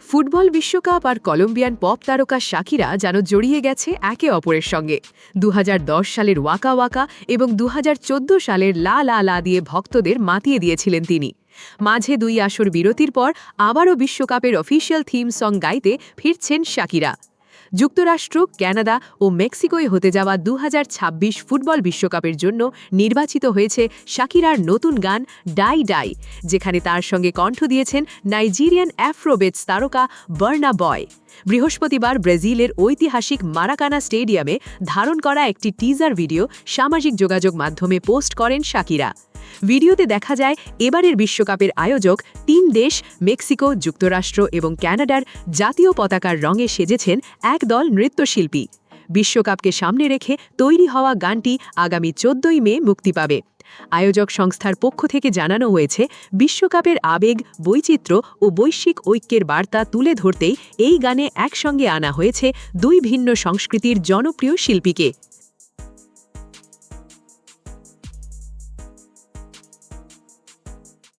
Football বিশ্বকাপ আর Colombian pop তারকা শাকিরা যেন জড়িয়ে গেছে একে অপরের সঙ্গে ২০১০ সালের ওয়াকা ওয়াকা এবং ২০১৪ সালের লা লা লা দিয়ে ভক্তদের মাতিয়ে দিয়েছিলেন তিনি। মাঝে দুই আসর বিরতির পর আবারও বিশ্বকাপের অফিসিয়াল থিম সং গাইতে ফিরছেন শাকিরা। যুক্তরাষ্ট্র, কানাডা ও মেক্সিকোয় হতে যাওয়া ২০২৬ ফুটবল বিশ্বকাপের জন্য নির্বাচিত হয়েছে শাকিরার নতুন গান ডাই ডাই, যেখানে তার সঙ্গে কণ্ঠ দিয়েছেন নাইজেরিয়ান অ্যাফ্রোবেটস তারকা বার্না বয়। বৃহস্পতিবার ব্রাজিলের ঐতিহাসিক মারাকানা স্টেডিয়ামে ধারণ করা একটি টিজার ভিডিও সামাজিক যোগাযোগ মাধ্যমে পোস্ট করেন শাকিরা। ভিডিওতে দেখা যায় এবারের বিশ্বকাপের আয়োজক তিন দেশ মেক্সিকো, যুক্তরাষ্ট্র এবং কানাডার জাতীয় পতাকার রঙে সেজেছেন একদল নৃত্যশিল্পী। বিশ্বকাপকে সামনে রেখে তৈরি হওয়া গানটি আগামী ১৪ মে মুক্তি পাবে। আয়োজক সংস্থার পক্ষ থেকে জানানো হয়েছে, বিশ্বকাপের আবেগ, বৈচিত্র্য ও বৈশ্বিক ঐক্যের বার্তা তুলে ধরতেই এই গানে একসঙ্গে আনা হয়েছে দুই ভিন্ন সংস্কৃতির জনপ্রিয় শিল্পীকে।